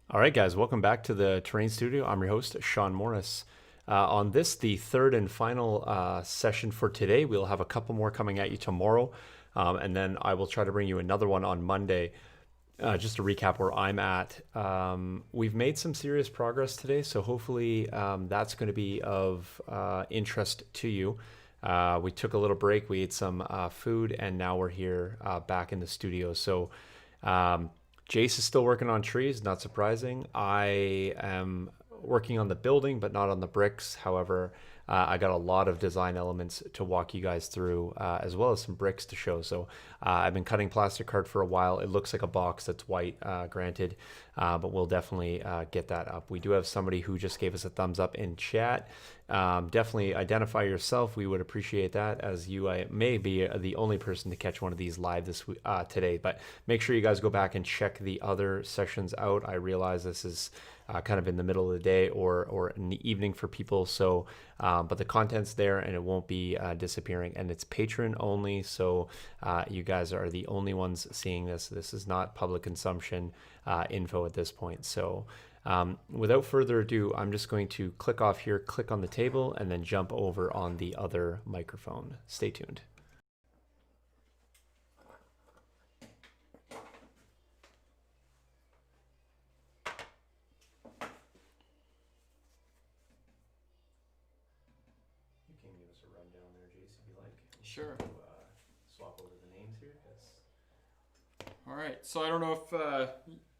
All right, guys, welcome back to the Terrain Studio. I'm your host, Sean Morris. On this, the third and final session for today, we'll have a couple more coming at you tomorrow, and then I will try to bring you another one on Monday. Just to recap where I'm at, we've made some serious progress today, so hopefully that's going to be of interest to you. We took a little break, we ate some food, and now we're here back in the studio. So Jace is still working on trees, not surprising. I am working on the building, but not on the bricks. However, I got a lot of design elements to walk you guys through, as well as some bricks to show. So I've been cutting plastic card for a while. It looks like a box that's white, granted, but we'll definitely get that up. We do have somebody who just gave us a thumbs up in chat. Definitely identify yourself. We would appreciate that, as you may be the only person to catch one of these live today. But make sure you guys go back and check the other sessions out. I realize this is kind of in the middle of the day or in the evening for people. So, but the content's there and it won't be disappearing. And it's patron only. So you guys are the only ones seeing this. This is not public consumption info at this point. So without further ado, I'm just going to click off here, click on the table, and then jump over on the other microphone. Stay tuned. You can give us a rundown there, Jace, if you like. Sure. Swap over the names here. All right. So I don't know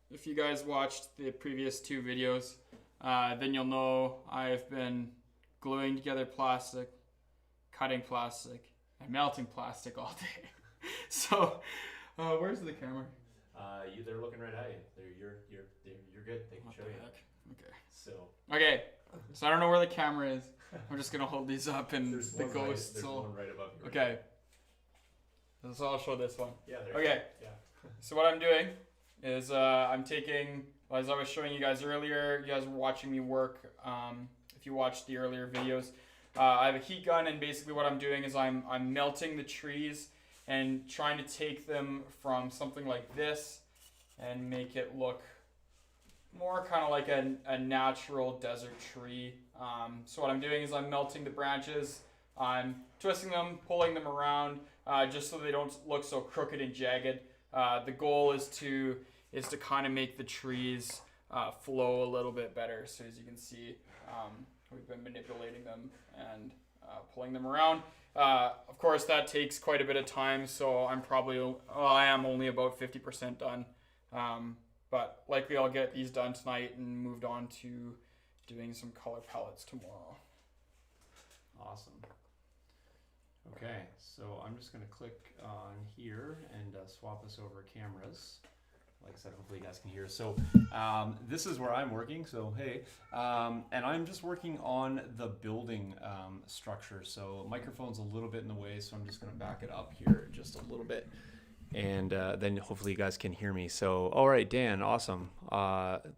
if you guys watched the previous two videos, then you'll know I've been gluing together plastic, cutting plastic, and melting plastic all day. So where's the camera? They're looking right at you. You're good. They can What show the you. heck? Okay. So So I don't know where the camera is. I'm just gonna hold these up and there's the one ghosts there's will. one right above you. Okay. So I'll show this one. Yeah. Okay. Yeah. So what I'm doing is I'm taking, as I was showing you guys earlier, you guys were watching me work. If you watched the earlier videos, I have a heat gun, and basically what I'm doing is I'm melting the trees and trying to take them from something like this and make it look more kind of like a natural desert tree. So what I'm doing is I'm melting the branches, I'm twisting them, pulling them around, just so they don't look so crooked and jagged. The goal is to kind of make the trees flow a little bit better. So as you can see, we've been manipulating them and pulling them around. Of course, that takes quite a bit of time, so I am only about 50% done. But likely I'll get these done tonight and moved on to doing some color palettes tomorrow. Awesome. Okay, so I'm just going to click on here and swap us over cameras. Like I said, hopefully you guys can hear. So this is where I'm working. So hey, and I'm just working on the building structure. So microphone's a little bit in the way, so I'm just going to back it up here just a little bit. And then hopefully you guys can hear me. So, all right, Dan, awesome.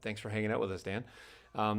Thanks for hanging out with us, Dan.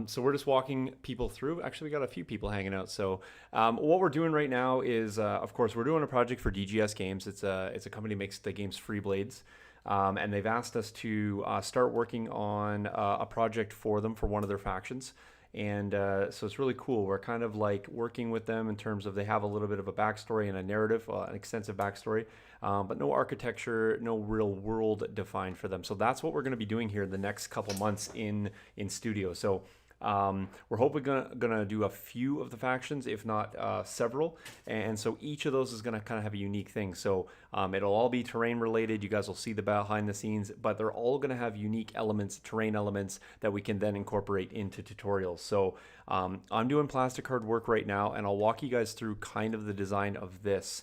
So we're just walking people through. Actually, we got a few people hanging out. So what we're doing right now is, of course, we're doing a project for DGS Games. It's a company that makes the games Free Blades. And they've asked us to start working on a project for them for one of their factions. And so it's really cool. We're kind of like working with them in terms of they have a little bit of a backstory and a narrative, an extensive backstory, but no architecture, no real world defined for them. So that's what we're going to be doing here the next couple months in studio. So we're hoping gonna do a few of the factions, if not several, and so each of those is gonna kind of have a unique thing. So it'll all be terrain related. You guys will see the behind the scenes, but they're all gonna have unique elements, terrain elements that we can then incorporate into tutorials. So I'm doing plastic card work right now, and I'll walk you guys through kind of the design of this.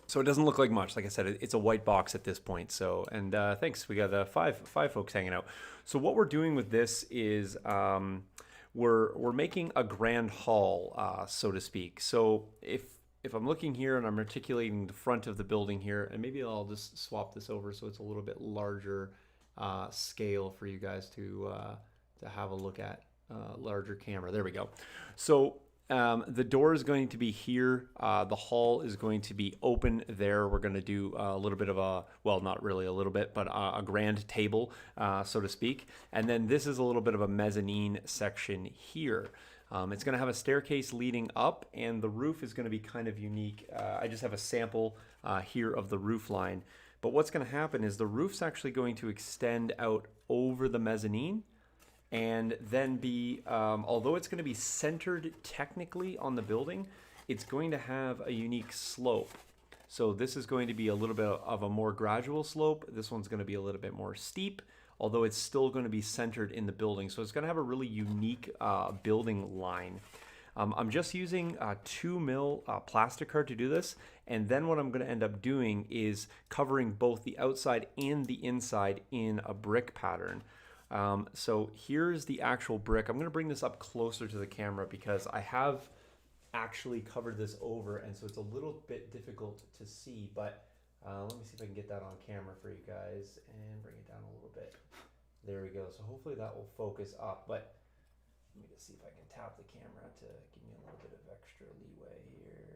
So it doesn't look like much. Like I said, it's a white box at this point. So, and thanks. We got five folks hanging out. So what we're doing with this is we're making a grand hall, so to speak. So if I'm looking here and I'm articulating the front of the building here, and maybe I'll just swap this over so it's a little bit larger scale for you guys to have a look at, larger camera. There we go. So the door is going to be here. The hall is going to be open there. We're going to do a little bit of a, well, not really a little bit, but a grand table, so to speak. And then this is a little bit of a mezzanine section here. It's going to have a staircase leading up, and the roof is going to be kind of unique. I just have a sample here of the roof line. But what's going to happen is the roof's actually going to extend out over the mezzanine, and then be, although it's going to be centered technically on the building, it's going to have a unique slope. So this is going to be a little bit of a more gradual slope. This one's going to be a little bit more steep, although it's still going to be centered in the building. So it's going to have a really unique building line. I'm just using 2 mil plastic card to do this, and then what I'm going to end up doing is covering both the outside and the inside in a brick pattern. So here's the actual brick. I'm going to bring this up closer to the camera because I have actually covered this over, and so it's a little bit difficult to see, but let me see if I can get that on camera for you guys and bring it down a little bit. There we go. So hopefully that will focus up, but let me just see if I can tap the camera to give me a little bit of extra leeway here.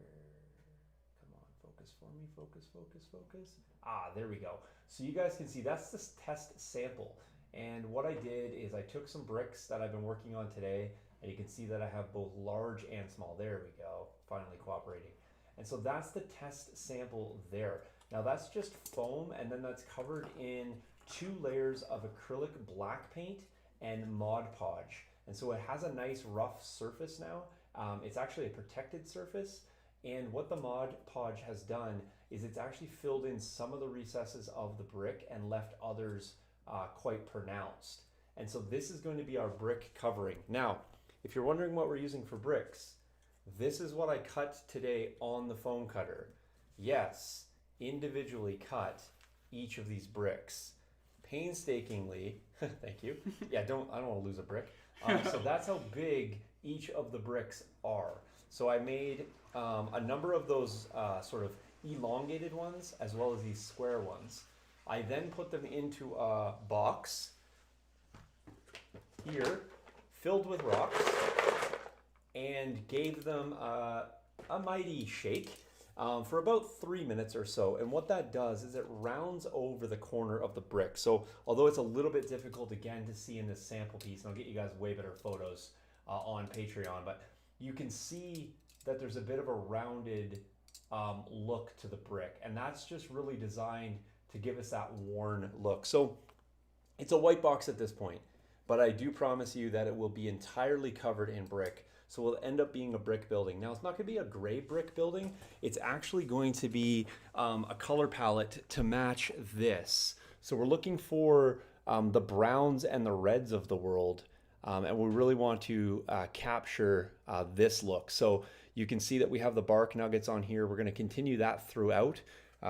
Come on, focus for me. Focus, focus, focus. Ah, there we go. So you guys can see that's this test sample. And what I did is I took some bricks that I've been working on today, and you can see that I have both large and small. There we go, finally cooperating. And so that's the test sample there. Now that's just foam, and then that's covered in 2 layers of acrylic black paint and Mod Podge. And so it has a nice rough surface now. It's actually a protected surface. And what the Mod Podge has done is it's actually filled in some of the recesses of the brick and left others quite pronounced. And so this is going to be our brick covering. Now, if you're wondering what we're using for bricks, this is what I cut today on the foam cutter. Yes, individually cut each of these bricks painstakingly. Thank you. Yeah, I don't want to lose a brick. So that's how big each of the bricks are. So I made a number of those sort of elongated ones as well as these square ones. I then put them into a box here, filled with rocks, and gave them a mighty shake for about 3 minutes or so. And what that does is it rounds over the corner of the brick. So although it's a little bit difficult again to see in this sample piece, and I'll get you guys way better photos on Patreon, but you can see that there's a bit of a rounded look to the brick, and that's just really designed to give us that worn look. So it's a white box at this point, but I do promise you that it will be entirely covered in brick. So we'll end up being a brick building. Now it's not going to be a gray brick building. It's actually going to be a color palette to match this. So we're looking for the browns and the reds of the world. And we really want to capture this look. So you can see that we have the bark nuggets on here. We're going to continue that throughout.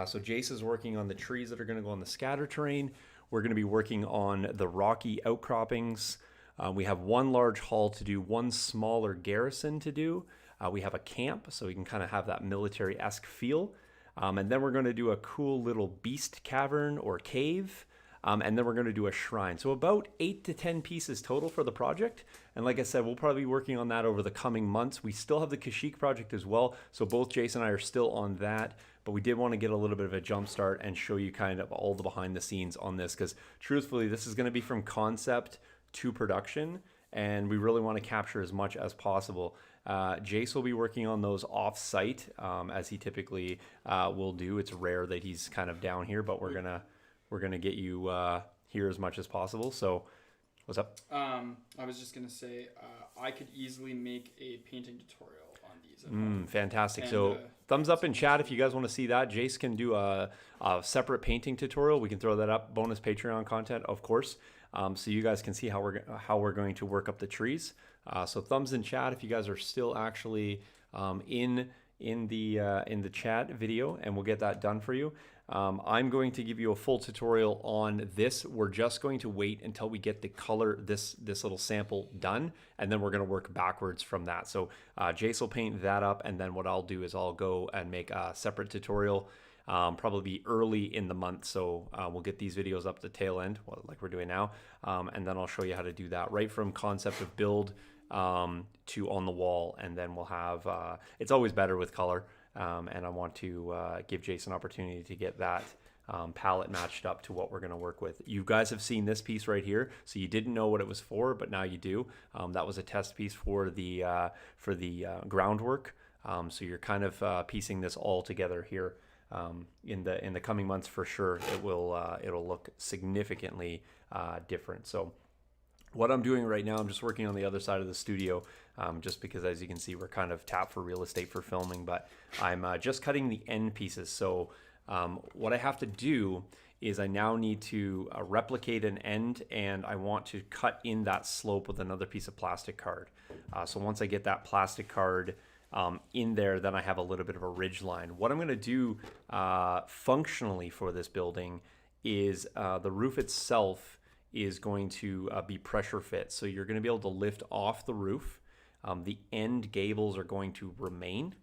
So Jace is working on the trees that are going to go on the scatter terrain. We're going to be working on the rocky outcroppings. We have 1 large hall to do, 1 smaller garrison to do. We have a camp, so we can kind of have that military-esque feel. And then we're going to do a cool little beast cavern or cave. And then we're going to do a shrine. So about 8 to 10 pieces total for the project. And like I said, we'll probably be working on that over the coming months. We still have the Kashyyyk project as well. So both Jason and I are still on that. But we did want to get a little bit of a jump start and show you kind of all the behind the scenes on this. Because truthfully, this is going to be from concept to production. And we really want to capture as much as possible. Jace will be working on those off-site as he typically will do. It's rare that he's kind of down here, but we're gonna get you here as much as possible. So, what's up? I was just gonna say I could easily make a painting tutorial on these. At home. Fantastic. And, so, thumbs up in chat if you guys want to see that. Jace can do a separate painting tutorial. We can throw that up. Bonus Patreon content, of course. So you guys can see how we're going to work up the trees. So thumbs in chat if you guys are still actually in the chat video, and we'll get that done for you. I'm going to give you a full tutorial on this. We're just going to wait until we get the color, this little sample done, and then we're going to work backwards from that. So Jace will paint that up, and then what I'll do is I'll go and make a separate tutorial, probably be early in the month. So we'll get these videos up the tail end, like we're doing now, and then I'll show you how to do that right from concept of build to on the wall, and then we'll have, it's always better with color, and I want to give Jason an opportunity to get that palette matched up to what we're going to work with. You guys have seen this piece right here, so you didn't know what it was for, but now you do. That was a test piece for the groundwork. So you're kind of piecing this all together here. In the coming months, for sure, it'll look significantly different. So what I'm doing right now, I'm just working on the other side of the studio, just because, as you can see, we're kind of tapped for real estate for filming, but I'm just cutting the end pieces. So what I have to do is I now need to replicate an end, and I want to cut in that slope with another piece of plastic card. So once I get that plastic card in there, then I have a little bit of a ridge line. What I'm going to do functionally for this building is the roof itself is going to be pressure fit. So you're going to be able to lift off the roof. The end gables are going to remain.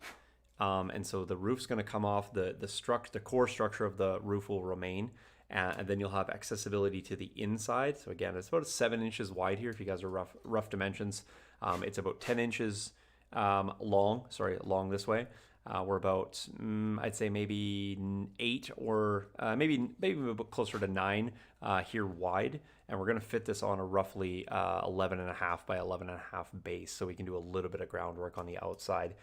And so the roof's going to come off, the core structure of the roof will remain, and then you'll have accessibility to the inside. So again, it's about 7 inches wide here if you guys are rough dimensions. It's about 10 inches long this way. We're about, I'd say maybe 8 or maybe a bit closer to 9 here wide. And we're going to fit this on a roughly 11.5 by 11.5 base, so we can do a little bit of groundwork on the outside.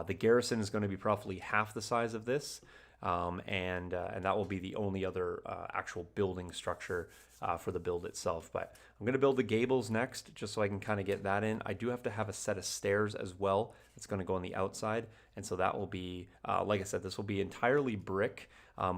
The garrison is going to be roughly half the size of this, and that will be the only other actual building structure for the build itself. But I'm going to build the gables next, just so I can kind of get that in. I do have to have a set of stairs as well that's going to go on the outside, and so that will be, like I said, this will be entirely brick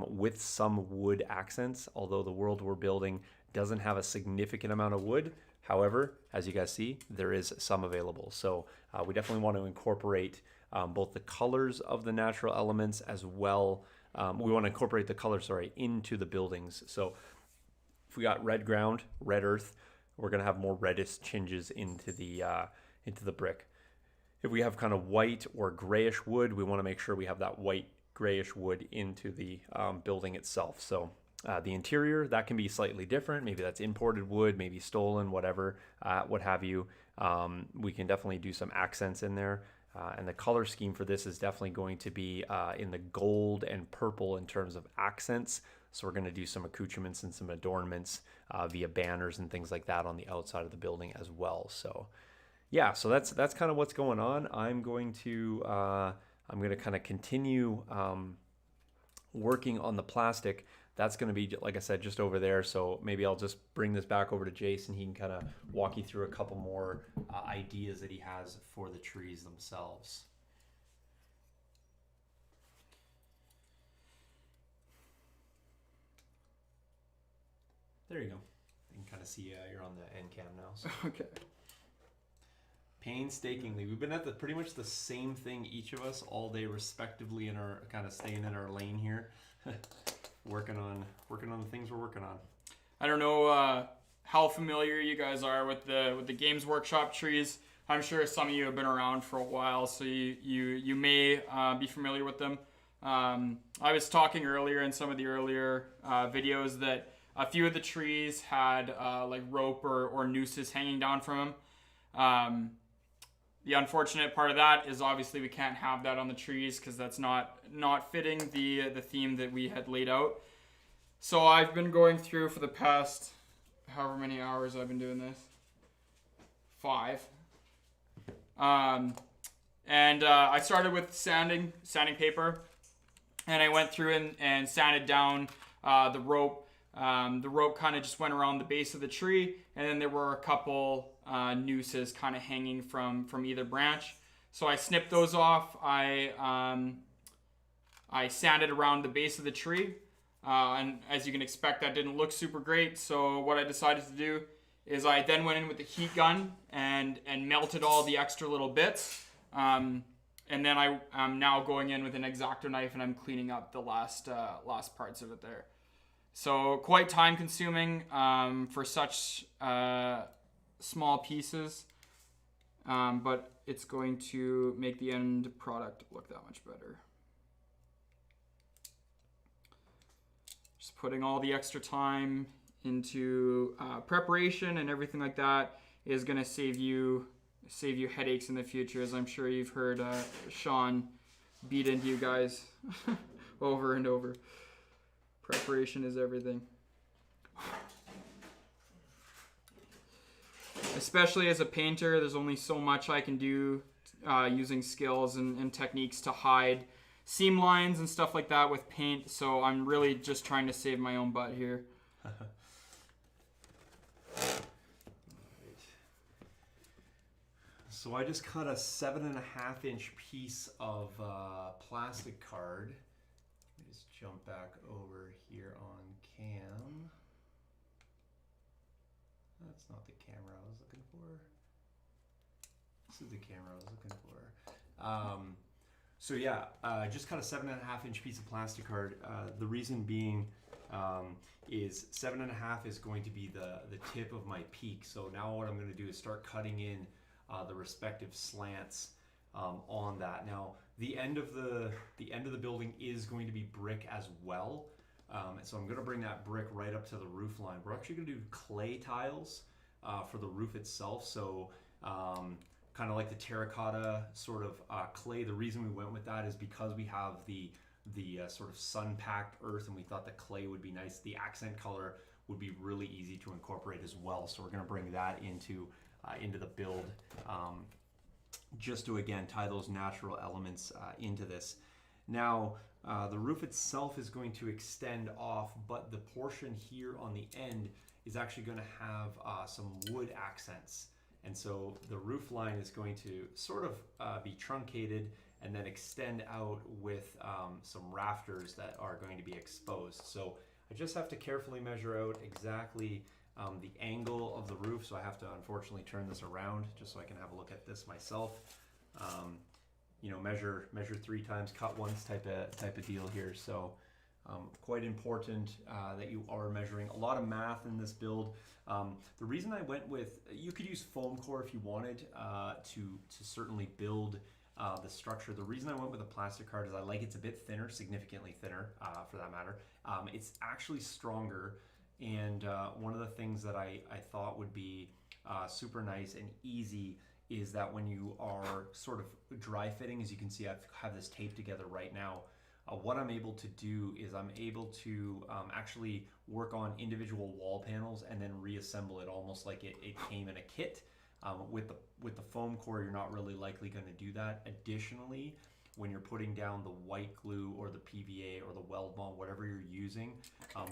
with some wood accents, although the world we're building doesn't have a significant amount of wood. However, as you guys see, there is some available. So we definitely want to incorporate both the colors of the natural elements as well. We want to incorporate the color, into the buildings. So if we got red ground, red earth, we're going to have more reddish tinges into the brick. If we have kind of white or grayish wood, we want to make sure we have that white grayish wood into the building itself. So the interior, that can be slightly different. Maybe that's imported wood, maybe stolen, whatever, what have you. We can definitely do some accents in there. And the color scheme for this is definitely going to be in the gold and purple in terms of accents. So we're going to do some accoutrements and some adornments via banners and things like that on the outside of the building as well. So yeah, so that's kind of what's going on. I'm going to kind of continue working on the plastic. That's going to be, like I said, just over there. So maybe I'll just bring this back over to Jason. He can kind of walk you through a couple more ideas that he has for the trees themselves. There you go. You can kind of see you're on the end cam now. So. Okay. Painstakingly, we've been at pretty much the same thing, each of us, all day respectively, in our kind of staying in our lane here. working on the things we're working on. I don't know how familiar you guys are with the Games Workshop trees. I'm sure some of you have been around for a while, so you may be familiar with them. I was talking earlier in some of the earlier videos that a few of the trees had like rope or nooses hanging down from them. The unfortunate part of that is obviously we can't have that on the trees because that's not fitting the theme that we had laid out. So I've been going through for the past however many hours I've been doing this. 5. And I started with sanding paper, and I went through and sanded down the rope. The rope kind of just went around the base of the tree, and then there were a couple nooses kind of hanging from either branch. So I snipped those off. I sanded around the base of the tree, and as you can expect, that didn't look super great. So what I decided to do is I then went in with the heat gun and melted all the extra little bits. And then I'm now going in with an X-Acto knife and I'm cleaning up the last parts of it there. So quite time consuming for such small pieces, but it's going to make the end product look that much better. Just putting all the extra time into preparation and everything like that is going to save you save you headaches in the future, as I'm sure you've heard Sean beat into you guys over and over. Preparation is everything. Especially as a painter, there's only so much I can do using skills and techniques to hide seam lines and stuff like that with paint, so I'm really just trying to save my own butt here. So I just cut a 7.5 inch piece of plastic card. Let me just jump back over here on cam. That's not the camera I was looking for. This is the camera I was looking for. So yeah, just cut a 7.5 inch piece of plastic card. The reason being is 7.5 is going to be the tip of my peak. So now what I'm going to do is start cutting in the respective slants on that. Now the end of the building is going to be brick as well. So I'm going to bring that brick right up to the roof line. We're actually going to do clay tiles for the roof itself. So kind of like the terracotta sort of clay. The reason we went with that is because we have the sort of sun-packed earth, and we thought the clay would be nice. The accent color would be really easy to incorporate as well. So we're going to bring that into the build, just to again tie those natural elements into this. Now the roof itself is going to extend off, but the portion here on the end is actually going to have some wood accents. And so the roof line is going to sort of be truncated and then extend out with some rafters that are going to be exposed. So I just have to carefully measure out exactly the angle of the roof. So I have to unfortunately turn this around just so I can have a look at this myself. You know, measure 3 times, cut once type of deal here. So quite important that you are measuring. A lot of math in this build. The reason I went with, you could use foam core if you wanted to certainly build the structure. The reason I went with a plastic card is I like it's a bit thinner, significantly thinner for that matter. It's actually stronger, and one of the things that I thought would be super nice and easy is that when you are sort of dry fitting, as you can see, I have this taped together right now. What I'm able to do is I'm able to actually work on individual wall panels and then reassemble it almost like it came in a kit. With the foam core, you're not really likely going to do that. Additionally, when you're putting down the white glue or the PVA or the weld bond, whatever you're using,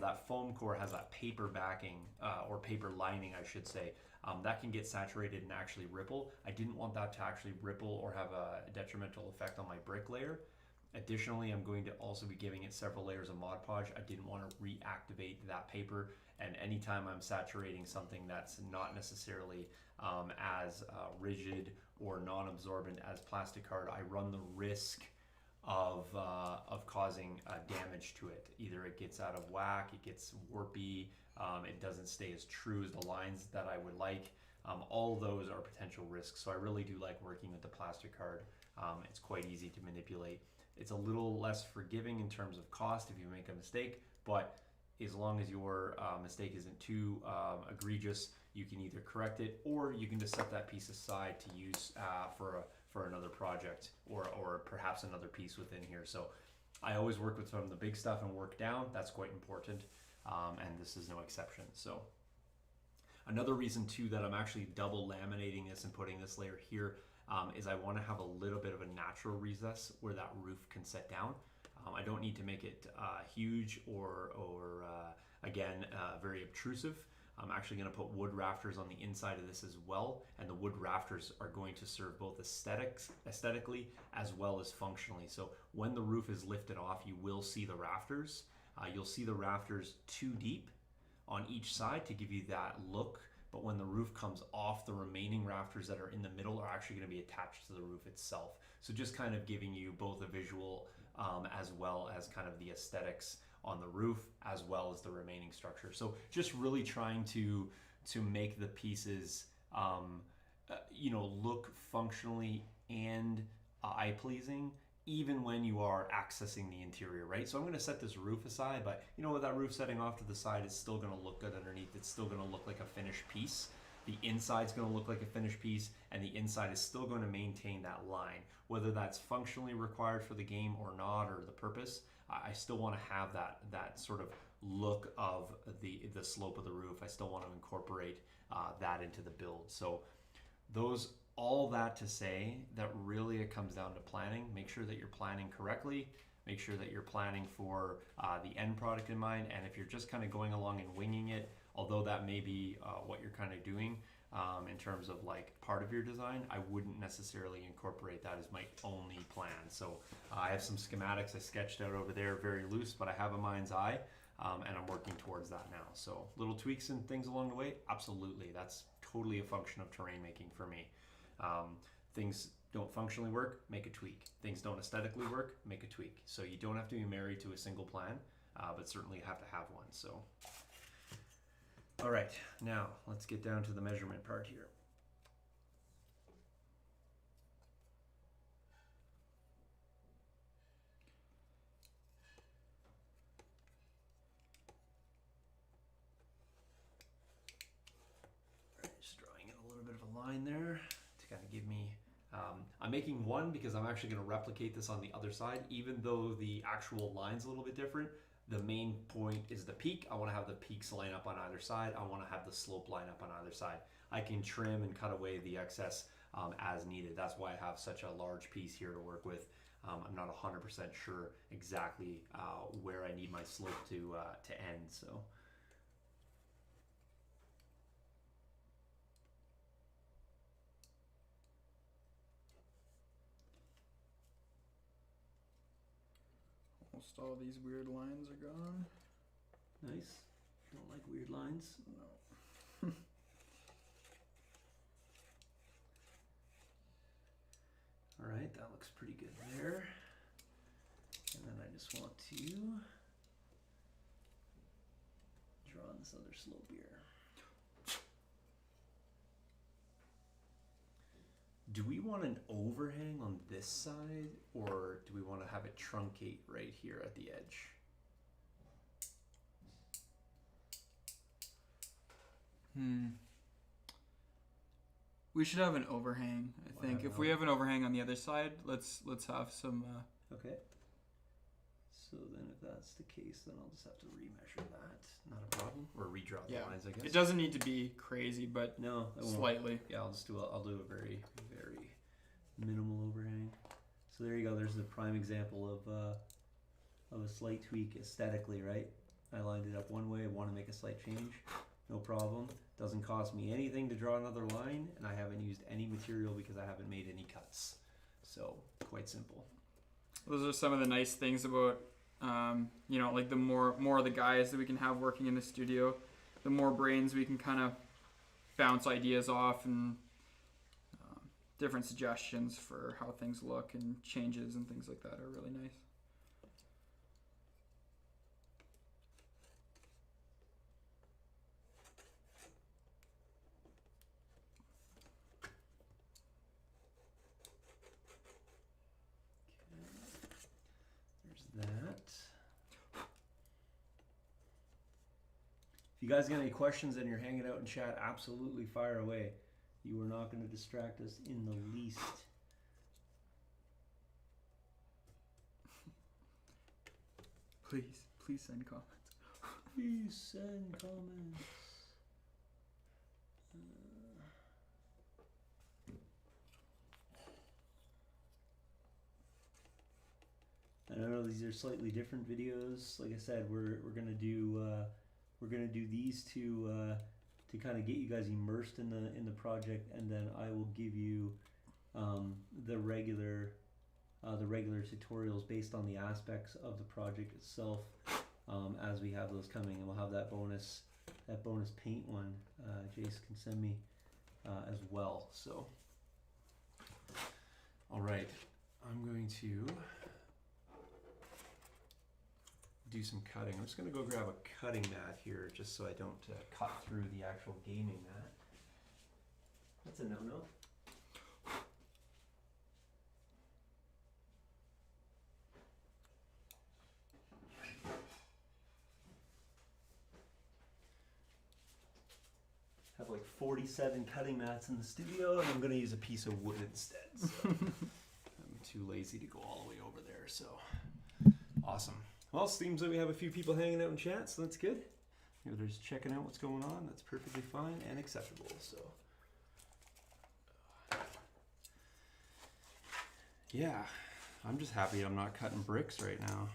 that foam core has that paper backing or paper lining, I should say, that can get saturated and actually ripple. I didn't want that to actually ripple or have a detrimental effect on my brick layer. Additionally, I'm going to also be giving it several layers of Mod Podge. I didn't want to reactivate that paper, and anytime I'm saturating something that's not necessarily as rigid or non-absorbent as plastic card, I run the risk of causing damage to it. Either it gets out of whack, it gets warpy, it doesn't stay as true as the lines that I would like. All of those are potential risks, so I really do like working with the plastic card. It's quite easy to manipulate. It's a little less forgiving in terms of cost if you make a mistake, but as long as your mistake isn't too egregious, you can either correct it or you can just set that piece aside to use for another project or perhaps another piece within here. So I always work with from the big stuff and work down. That's quite important, and this is no exception. So another reason too that I'm actually double laminating this and putting this layer here is I want to have a little bit of a natural recess where that roof can set down. I don't need to make it huge or again, very obtrusive. I'm actually going to put wood rafters on the inside of this as well, and the wood rafters are going to serve both aesthetically as well as functionally. So when the roof is lifted off, you will see the rafters. You'll see the rafters too deep on each side to give you that look. But when the roof comes off, the remaining rafters that are in the middle are actually going to be attached to the roof itself. So just kind of giving you both a visual as well as kind of the aesthetics on the roof as well as the remaining structure. So just really trying to make the pieces look functionally and eye-pleasing, even when you are accessing the interior, right? So I'm going to set this roof aside, but with that roof setting off to the side, it's still going to look good underneath. It's still going to look like a finished piece. the inside's going to look like a finished piece, and the inside is still going to maintain that line. Whether that's functionally required for the game or not, or the purpose, I still want to have that sort of look of the slope of the roof. I still want to incorporate that into the build. So all that to say that really it comes down to planning. Make sure that you're planning correctly. Make sure that you're planning for the end product in mind. And if you're just kind of going along and winging it, although that may be what you're kind of doing in terms of like part of your design, I wouldn't necessarily incorporate that as my only plan. So I have some schematics I sketched out over there, very loose, but I have a mind's eye, and I'm working towards that now. So little tweaks and things along the way, absolutely. That's totally a function of terrain making for me. Things don't functionally work, make a tweak. Things don't aesthetically work, make a tweak. So you don't have to be married to a single plan, but certainly you have to have one. So, all right, now let's get down to the measurement part here. All right, just drawing in a little bit of a line there to kind of give me, I'm making one because I'm actually going to replicate this on the other side, even though the actual line's a little bit different. The main point is the peak. I want to have the peaks line up on either side. I want to have the slope line up on either side. I can trim and cut away the excess as needed. That's why I have such a large piece here to work with. I'm not 100% sure exactly where I need my slope to end. So. Almost all these weird lines are gone. Nice. Don't like weird lines. No. All right, that looks pretty good there. And then I just want to draw on this other slope here. Do we want an overhang on this side, or do we want to have it truncate right here at the edge? We should have an overhang, I think. If we have an overhang on the other side, let's have some... Okay. So then if that's the case, then I'll just have to remeasure that. Not a problem. Or redraw the lines, I guess. It doesn't need to be crazy, but no, slightly. Yeah, I'll do a very, very minimal overhang. So there you go. There's the prime example of a slight tweak aesthetically, right? I lined it up one way. I want to make a slight change. No problem. Doesn't cost me anything to draw another line, and I haven't used any material because I haven't made any cuts. So quite simple. Those are some of the nice things about, like the more of the guys that we can have working in the studio, the more brains we can kind of bounce ideas off and different suggestions for how things look and changes and things like that are really nice. That. If you guys got any questions and you're hanging out in chat, absolutely fire away. You are not going to distract us in the least. Please send comments. Please send comments. And I know these are slightly different videos. Like I said, we're gonna do these two to kind of get you guys immersed in the project, and then I will give you the regular tutorials based on the aspects of the project itself as we have those coming, and we'll have that bonus paint one. Jace can send me as well. So, all right, I'm going to do some cutting. I'm just going to go grab a cutting mat here just so I don't cut through the actual gaming mat. That's a no-no. Have like 47 cutting mats in the studio, and I'm going to use a piece of wood instead. So I'm too lazy to go all the way over there. So awesome. Well, it seems like we have a few people hanging out in chat, so that's good. You know, they're just checking out what's going on. That's perfectly fine and acceptable. So yeah, I'm just happy I'm not cutting bricks right now.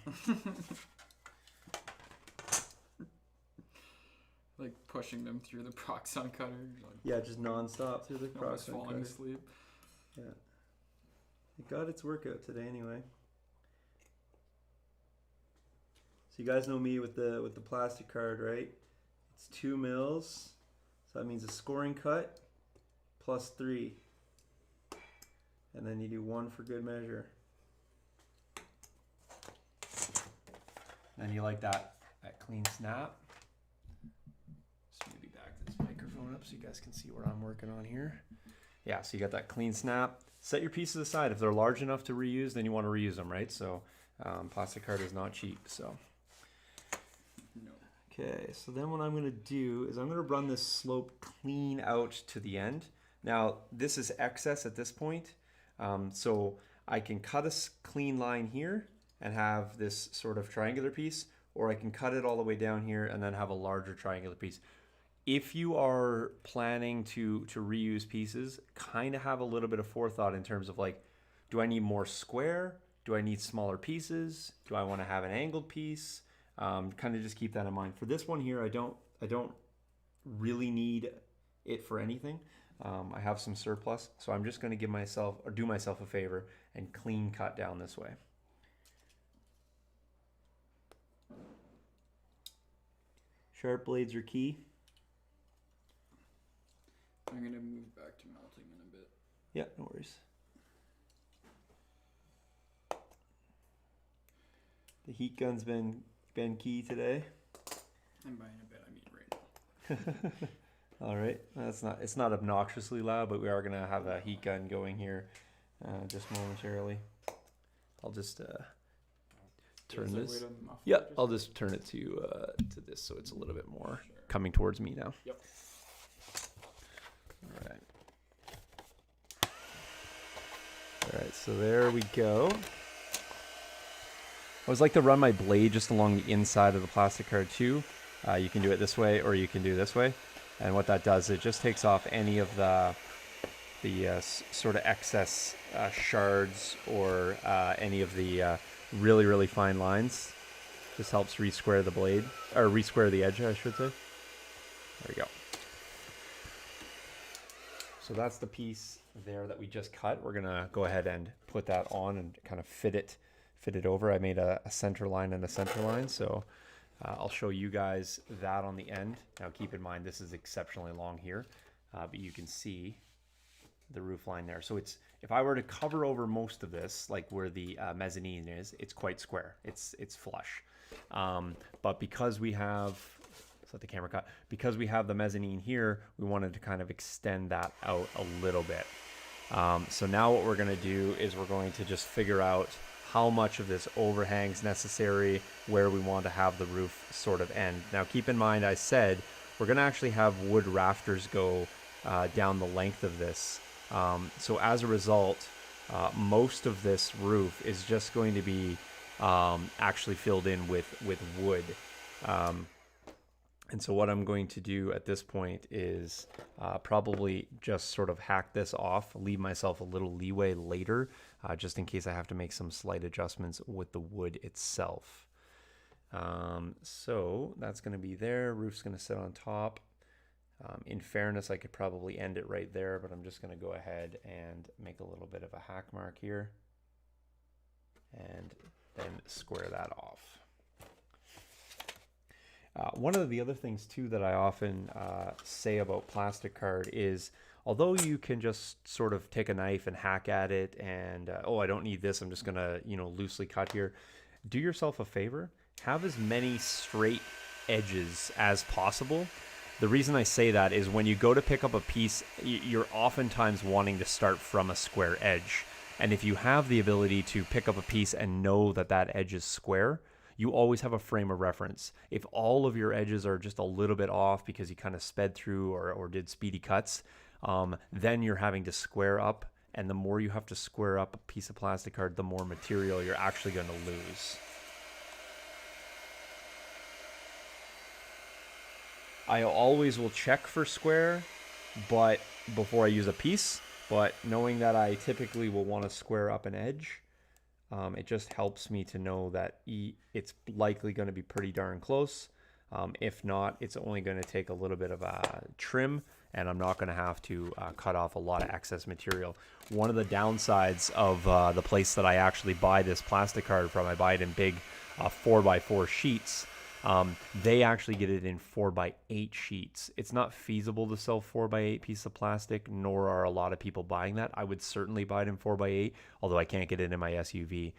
Like pushing them through the Proxon cutter. Like, Yeah, just nonstop through the almost Proxon falling cutter. asleep. Yeah, it got its workout today anyway. So you guys know me with the plastic card, right? It's 2 mils, so that means a scoring cut plus 3, and then you do 1 for good measure. Then you like that clean snap. Just maybe back this microphone up so you guys can see what I'm working on here. Yeah, so you got that clean snap. Set your pieces aside. If they're large enough to reuse, then you want to reuse them, right? So plastic card is not cheap. So No. okay, so then what I'm going to do is I'm going to run this slope clean out to the end. Now this is excess at this point, so I can cut a clean line here and have this sort of triangular piece, or I can cut it all the way down here and then have a larger triangular piece. If you are planning to reuse pieces, kind of have a little bit of forethought in terms of like, do I need more square? Do I need smaller pieces? Do I want to have an angled piece? Kind of just keep that in mind. For this one here, I don't really need it for anything. I have some surplus, so I'm just going to do myself a favor and clean cut down this way. Sharp blades are key. I'm gonna move back to melting in a bit. Yeah, no worries. The heat gun's been key today. I'm buying a bit. I mean, right now. All right, it's not obnoxiously loud, but we are gonna have a heat gun going here just momentarily. I'll just turn this. Yeah, I'll just turn it to this so it's a little bit more coming towards me now. Yep. All right. All right, so there we go. I always like to run my blade just along the inside of the plastic card too. You can do it this way or you can do this way. And what that does, it just takes off any of the sort of excess shards or any of the really, really fine lines. Just helps re-square the blade, or re-square the edge, I should say. There we go. So that's the piece there that we just cut. We're gonna go ahead and put that on and kind of fit it over. I made a center line and a center line, so I'll show you guys that on the end. Now keep in mind this is exceptionally long here, but you can see the roof line there. So it's, if I were to cover over most of this, like where the mezzanine is, it's quite square. It's flush. But because we have, let the camera cut, because we have the mezzanine here, we wanted to kind of extend that out a little bit. So now what we're going to do is we're going to just figure out how much of this overhang's necessary, where we want to have the roof sort of end. Now keep in mind, I said we're going to actually have wood rafters go down the length of this. So as a result, most of this roof is just going to be actually filled in with wood. And so what I'm going to do at this point is probably just sort of hack this off, leave myself a little leeway later, just in case I have to make some slight adjustments with the wood itself. So that's going to be there. Roof's going to sit on top. In fairness, I could probably end it right there, but I'm just going to go ahead and make a little bit of a hack mark here and then square that off. One of the other things too that I often say about plastic card is, although you can just sort of take a knife and hack at it and, oh, I don't need this, I'm just going to, loosely cut here. Do yourself a favor, have as many straight edges as possible. The reason I say that is when you go to pick up a piece, you're oftentimes wanting to start from a square edge. And if you have the ability to pick up a piece and know that that edge is square, you always have a frame of reference. If all of your edges are just a little bit off because you kind of sped through or did speedy cuts, then you're having to square up. And the more you have to square up a piece of plastic card, the more material you're actually going to lose. I always will check for square, but before I use a piece, but knowing that I typically will want to square up an edge, it just helps me to know that it's likely going to be pretty darn close. If not, it's only going to take a little bit of a trim, and I'm not going to have to cut off a lot of excess material. One of the downsides of the place that I actually buy this plastic card from, I buy it in big 4x4 sheets. They actually get it in 4x8 sheets. It's not feasible to sell 4x8 pieces of plastic, nor are a lot of people buying that. I would certainly buy it in 4x8, although I can't get it in my SUV.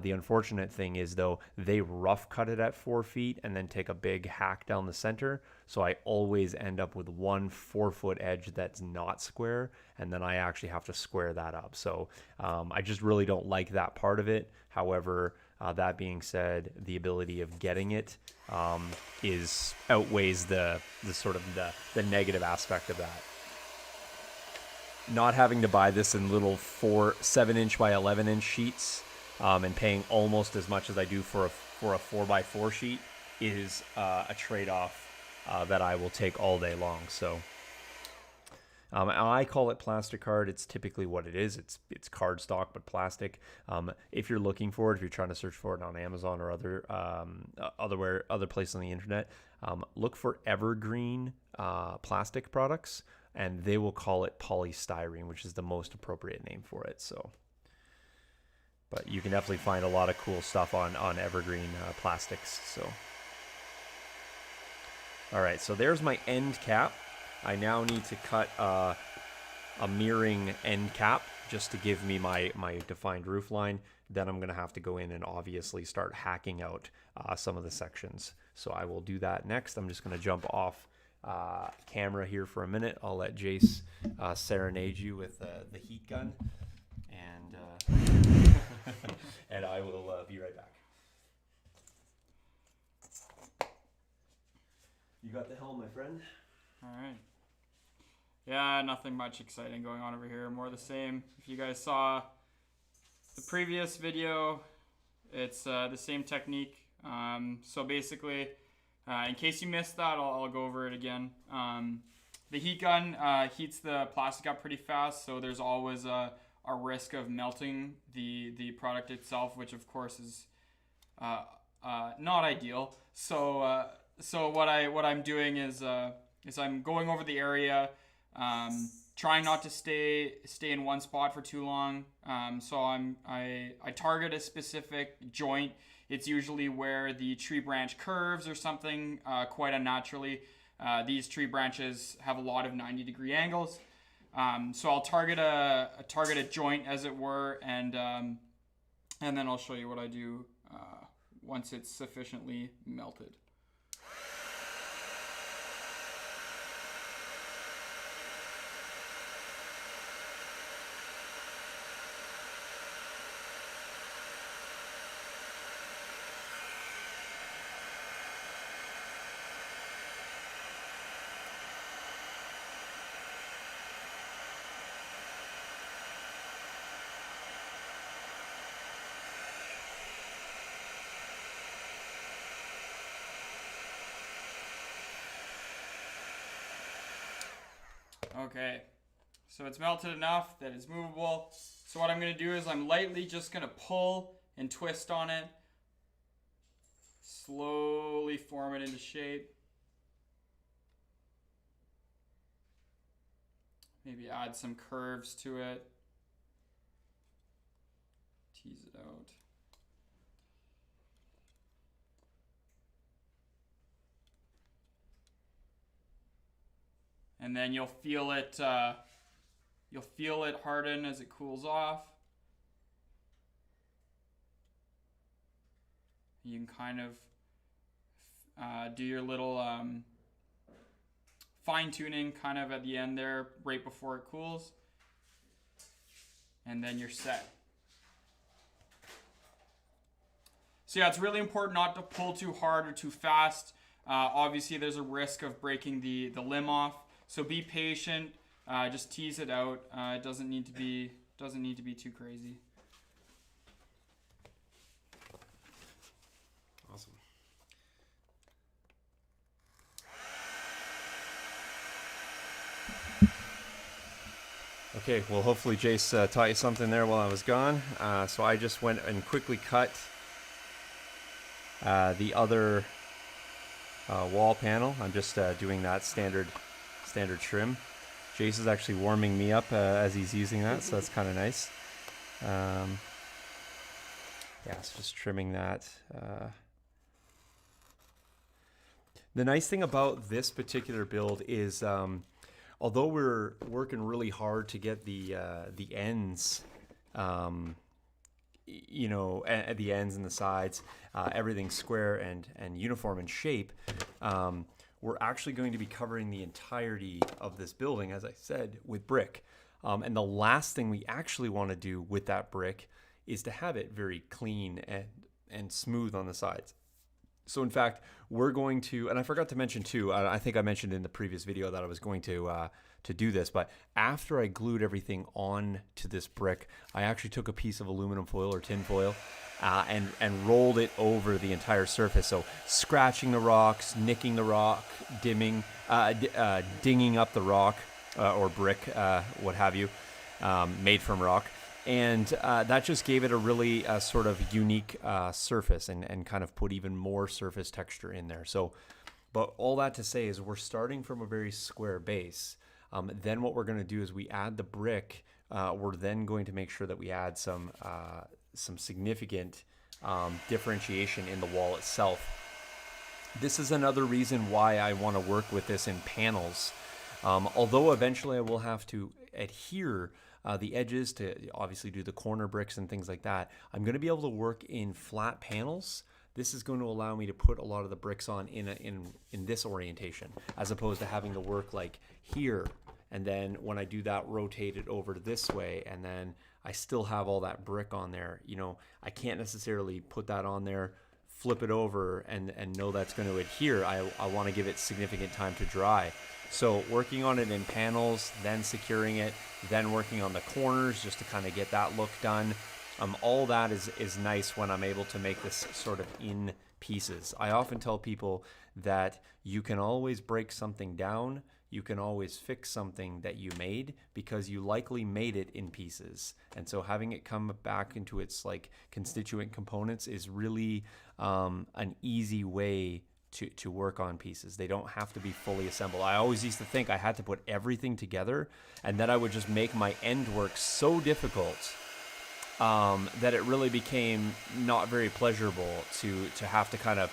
The unfortunate thing is, though, they rough cut it at 4 feet and then take a big hack down the center. So I always end up with one 4-foot edge that's not square, and then I actually have to square that up. So I just really don't like that part of it. However, that being said, the ability of getting it outweighs the sort of the negative aspect of that. Not having to buy this in little 7-inch by 11-inch sheets, and paying almost as much as I do for a 4x4 sheet is a trade-off that I will take all day long. So I call it plastic card. It's typically what it is. It's cardstock but plastic. If you're looking for it, if you're trying to search for it on Amazon or other places on the internet, look for Evergreen plastic products, and they will call it polystyrene, which is the most appropriate name for it. So. But you can definitely find a lot of cool stuff on Evergreen plastics. So, all right, so there's my end cap. I now need to cut a mirroring end cap just to give me my defined roof line. Then I'm going to have to go in and obviously start hacking out some of the sections. So I will do that next. I'm just going to jump off camera here for a minute. I'll let Jace serenade you with the heat gun. And... and I will be right back. You got the helm, my friend? All right. Yeah, nothing much exciting going on over here. More the same. If you guys saw the previous video, it's the same technique. So basically, in case you missed that, I'll go over it again. The heat gun heats the plastic up pretty fast, so there's always a risk of melting the product itself, which of course is not ideal. So what I'm doing is I'm going over the area, trying not to stay in one spot for too long. So I target a specific joint. It's usually where the tree branch curves or something quite unnaturally. These tree branches have a lot of 90-degree angles. So I'll target a joint, as it were, and then I'll show you what I do once it's sufficiently melted. Okay, so it's melted enough that it's movable. So what I'm going to do is I'm lightly just going to pull and twist on it. Slowly form it into shape. Maybe add some curves to it. Tease it out. And then you'll feel it harden as it cools off. You can kind of do your little fine tuning kind of at the end there, right before it cools. And then you're set. So yeah, it's really important not to pull too hard or too fast. Obviously, there's a risk of breaking the limb off. So be patient. Just tease it out. It doesn't need to be too crazy. Awesome. Okay, well, hopefully Jace taught you something there while I was gone. So I just went and quickly cut the other wall panel. I'm just doing that standard trim. Jace is actually warming me up as he's using that, so that's kind of nice. Yeah, so just trimming that. The nice thing about this particular build is, although we're working really hard to get the ends, you know, at the ends and the sides, everything square and uniform in shape, we're actually going to be covering the entirety of this building, as I said, with brick. And the last thing we actually want to do with that brick is to have it very clean and smooth on the sides. So in fact, we're going to, and I forgot to mention too, I think I mentioned in the previous video that I was going to do this, but after I glued everything on to this brick, I actually took a piece of aluminum foil or tin foil and rolled it over the entire surface. So scratching the rocks, nicking the rock, dinging up the rock or brick, what have you, made from rock. And that just gave it a really sort of unique surface and kind of put even more surface texture in there. So, but all that to say is we're starting from a very square base. Then what we're going to do is we add the brick. We're then going to make sure that we add some significant differentiation in the wall itself. This is another reason why I want to work with this in panels. Although eventually I will have to adhere the edges to obviously do the corner bricks and things like that, I'm going to be able to work in flat panels. This is going to allow me to put a lot of the bricks on in this orientation, as opposed to having to work like here, and then when I do that, rotate it over this way, and then I still have all that brick on there. You know, I can't necessarily put that on there, flip it over, and know that's going to adhere. I want to give it significant time to dry. So working on it in panels, then securing it, then working on the corners just to kind of get that look done. All that is nice when I'm able to make this sort of in pieces. I often tell people that you can always break something down. You can always fix something that you made because you likely made it in pieces. And so having it come back into its like constituent components is really an easy way to work on pieces. They don't have to be fully assembled. I always used to think I had to put everything together, and then I would just make my end work so difficult that it really became not very pleasurable to have to kind of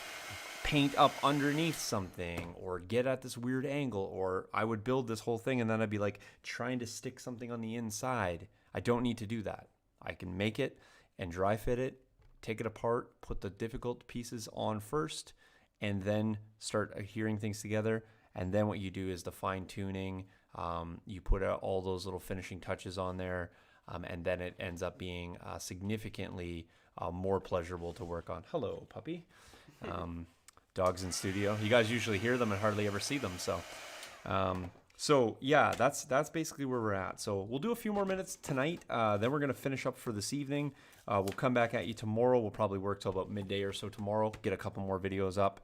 paint up underneath something or get at this weird angle, or I would build this whole thing and then I'd be like trying to stick something on the inside. I don't need to do that. I can make it and dry fit it, take it apart, put the difficult pieces on first, and then start adhering things together. And then what you do is the fine tuning. You put out all those little finishing touches on there, and then it ends up being significantly more pleasurable to work on. Hello, puppy. Dogs in studio. You guys usually hear them and hardly ever see them. So yeah, that's basically where we're at. So we'll do a few more minutes tonight. Then we're gonna finish up for this evening. We'll come back at you tomorrow. We'll probably work till about midday or so tomorrow. Get a couple more videos up.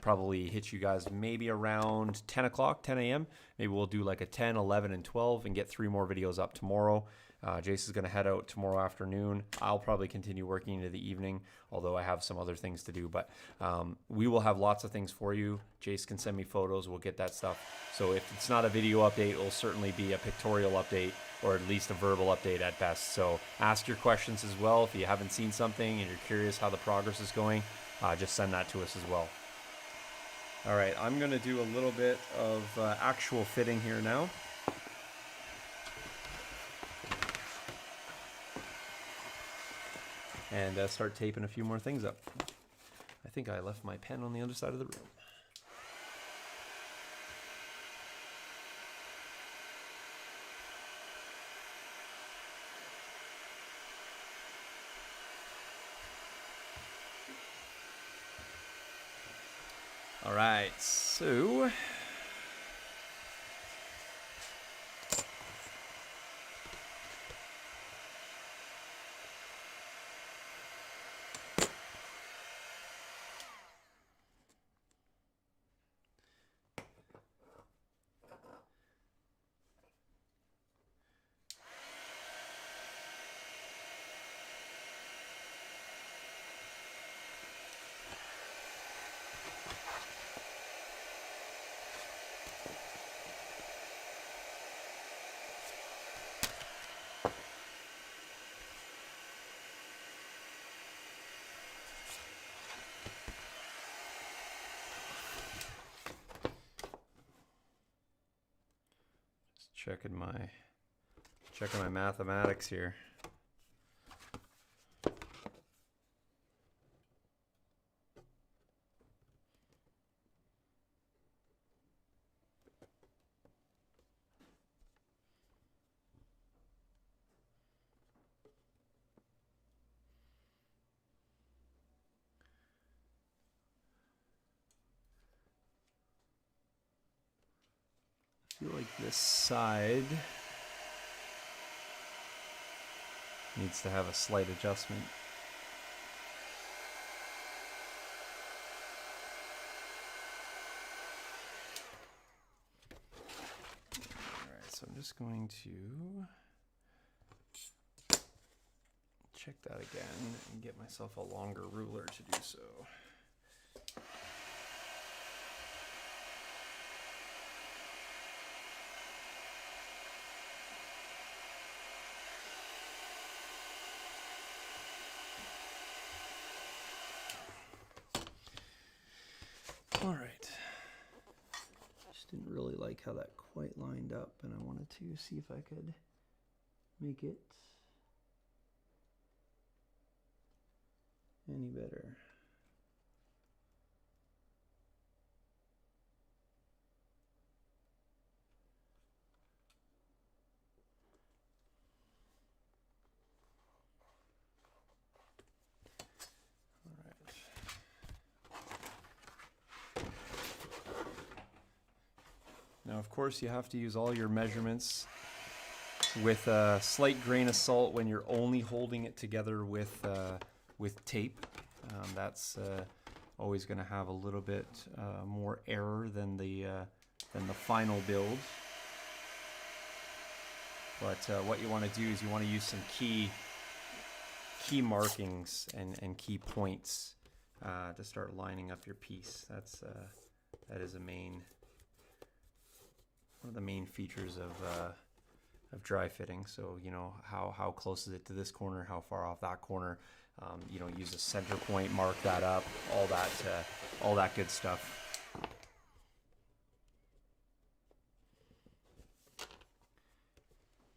Probably hit you guys maybe around 10 o'clock, 10 a.m. Maybe we'll do like a 10, 11, and 12 and get 3 more videos up tomorrow. Jace is going to head out tomorrow afternoon. I'll probably continue working into the evening, although I have some other things to do. But we will have lots of things for you. Jace can send me photos. We'll get that stuff. So if it's not a video update, it'll certainly be a pictorial update, or at least a verbal update at best. So ask your questions as well. If you haven't seen something and you're curious how the progress is going, just send that to us as well. All right, I'm going to do a little bit of actual fitting here now. And start taping a few more things up. I think I left my pen on the other side of the room. right, so checking my mathematics here. I feel like this side needs to have a slight adjustment. Alright, so I'm just going to check that again and get myself a longer ruler to do so. All right. Just didn't really like how that quite lined up, and I wanted to see if I could make it any better. Now, of course, you have to use all your measurements with a slight grain of salt when you're only holding it together with tape. That's always going to have a little bit more error than the final build. But what you want to do is you want to use some key markings and key points to start lining up your piece. That is one of the main features of dry fitting. So you know how close is it to this corner, how far off that corner. You know, use a center point, mark that up, all that good stuff.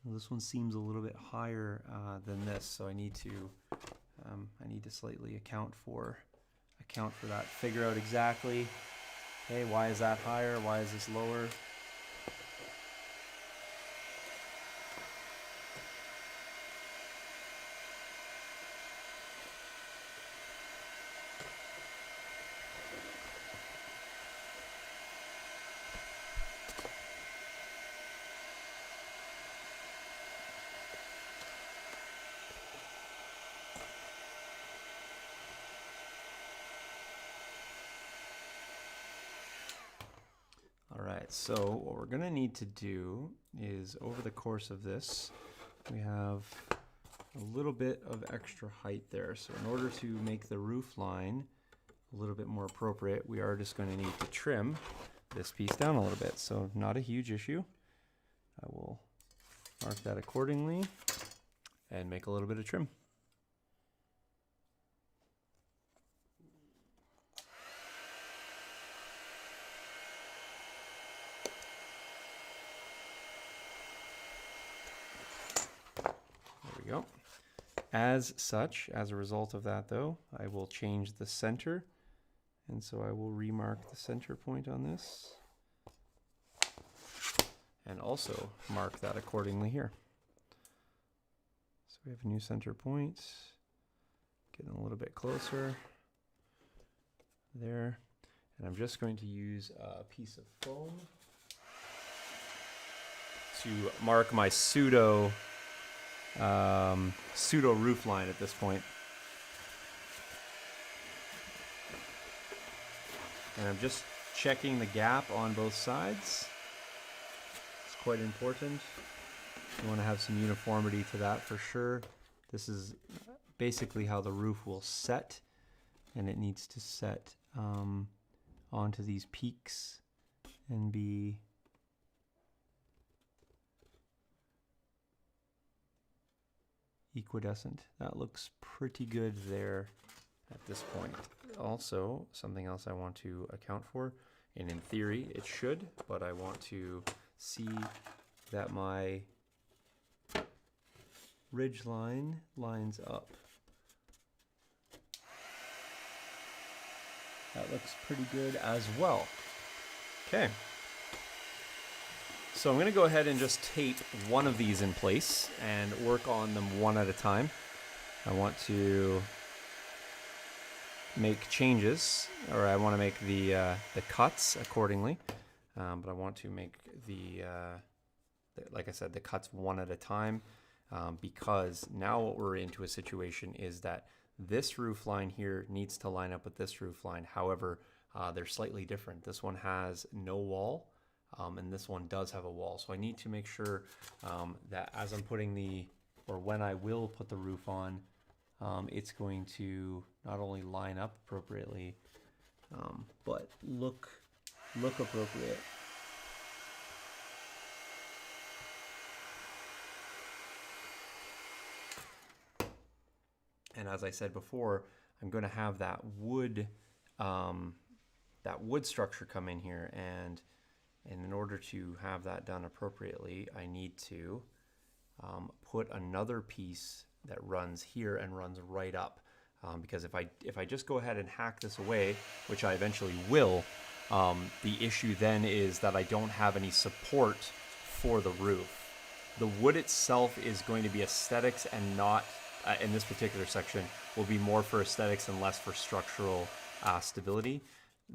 Well, this one seems a little bit higher than this, so I need to slightly account for that. Figure out exactly, hey, why is that higher? Why is this lower? Alright, so what we're going to need to do is, over the course of this, we have a little bit of extra height there. So in order to make the roof line a little bit more appropriate, we are just going to need to trim this piece down a little bit. So not a huge issue. I will mark that accordingly and make a little bit of trim. Go. As such, as a result of that though, I will change the center, and so I will remark the center point on this and also mark that accordingly here. So we have a new center point, getting a little bit closer there, And I'm just going to use a piece of foam to mark my pseudo roof line at this point. And I'm just checking the gap on both sides. It's quite important. You want to have some uniformity to that for sure. This is basically how the roof will set, and it needs to set onto these peaks and be equidistant. That looks pretty good there at this point. Also, something else I want to account for, and in theory it should, but I want to see that my ridge line lines up. That looks pretty good as well. Okay. So I'm going to go ahead and just tape one of these in place and work on them one at a time. I want to make changes, or I want to make the cuts accordingly, but I want to make like I said, the cuts one at a time, because now what we're into a situation is that this roof line here needs to line up with this roof line. However, they're slightly different. This one has no wall, and this one does have a wall. So I need to make sure that as I'm putting when I will put the roof on, it's going to not only line up appropriately, but look appropriate. And as I said before, I'm going to have that wood structure come in here, and in order to have that done appropriately, I need to put another piece that runs here and runs right up, because if I just go ahead and hack this away, which I eventually will, the issue then is that I don't have any support for the roof. The wood itself is going to be aesthetics and not, in this particular section, will be more for aesthetics and less for structural stability.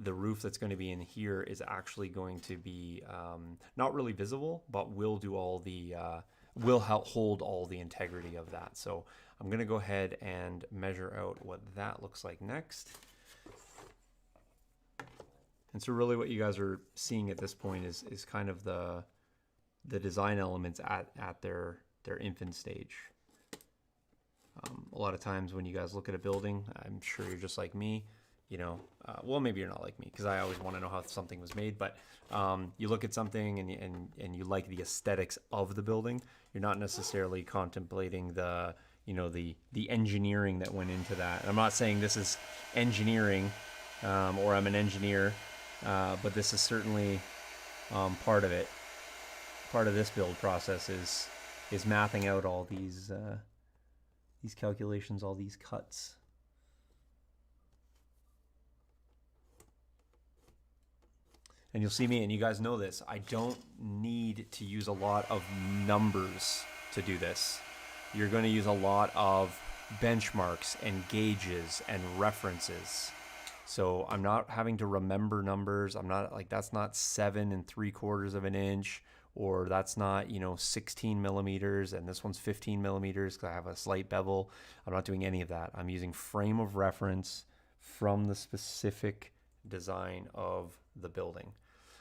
The roof that's going to be in here is actually going to be not really visible, but will do all the will help hold all the integrity of that. So I'm going to go ahead and measure out what that looks like next. And so really what you guys are seeing at this point is kind of the design elements at their infant stage. A lot of times when you guys look at a building, I'm sure you're just like me, you know, well, maybe you're not like me, because I always want to know how something was made, but you look at something and you like the aesthetics of the building. You're not necessarily contemplating the engineering that went into that. And I'm not saying this is engineering, or I'm an engineer, but this is certainly part of it. Part of this build process is mapping out all these calculations, all these cuts. And you'll see me, and you guys know this, I don't need to use a lot of numbers to do this. You're going to use a lot of benchmarks and gauges and references. So I'm not having to remember numbers. I'm not like, that's not 7 3/4 of an inch, or that's not, 16 millimeters, and this one's 15 millimeters because I have a slight bevel. I'm not doing any of that. I'm using frame of reference from the specific design of the building.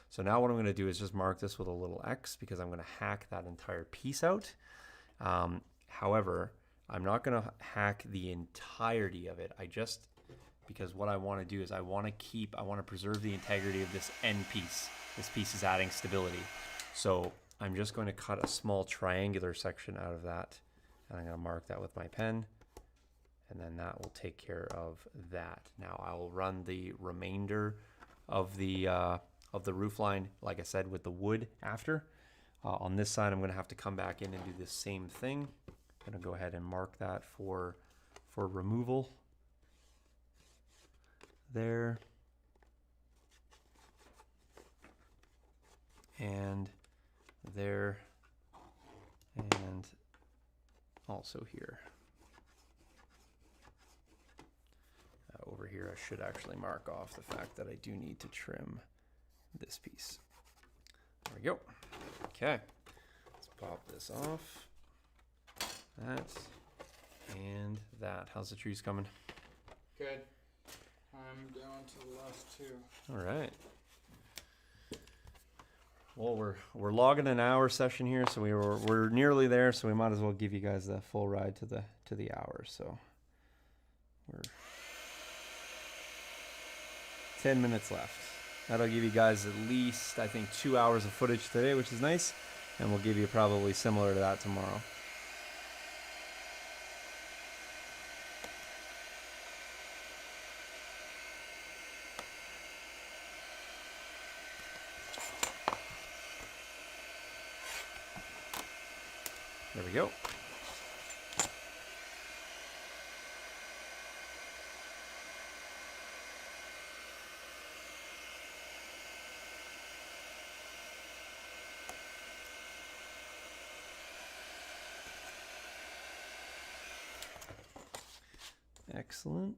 So now what I'm going to do is just mark this with a little X, because I'm going to hack that entire piece out. However, I'm not going to hack the entirety of it. Because what I want to do is I want to preserve the integrity of this end piece. This piece is adding stability. So I'm just going to cut a small triangular section out of that, and I'm going to mark that with my pen, and then that will take care of that. Now I will run the remainder of the roof line, like I said, with the wood after. On this side, I'm going to have to come back in and do the same thing. I'm going to go ahead and mark that for removal. There. And there. And also here. Over here. here, I should actually mark off the fact that I do need to trim this piece. There we go. Okay, let's pop this off. That and that. How's the trees coming? Good. I'm down to the last two. All right. Well, we're logging an hour session here, so we're nearly there. So we might as well give you guys the full ride to the hour. So we're 10 minutes left. That'll give you guys at least, I think, 2 hours of footage today, which is nice, and we'll give you probably similar to that tomorrow. There we go. Excellent.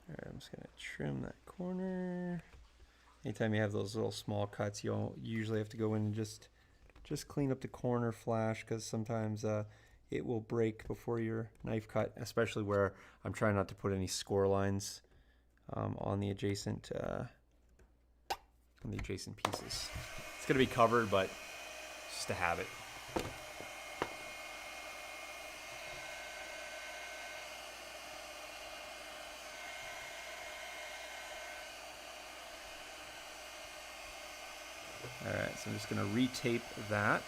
All right, I'm just gonna trim that corner. Anytime you have those little small cuts, you usually have to go in and just clean up the corner flash, because sometimes it will break before your knife cut, especially where I'm trying not to put any score lines on the adjacent pieces. It's gonna be covered, but just a habit. All right, so I'm just gonna retape that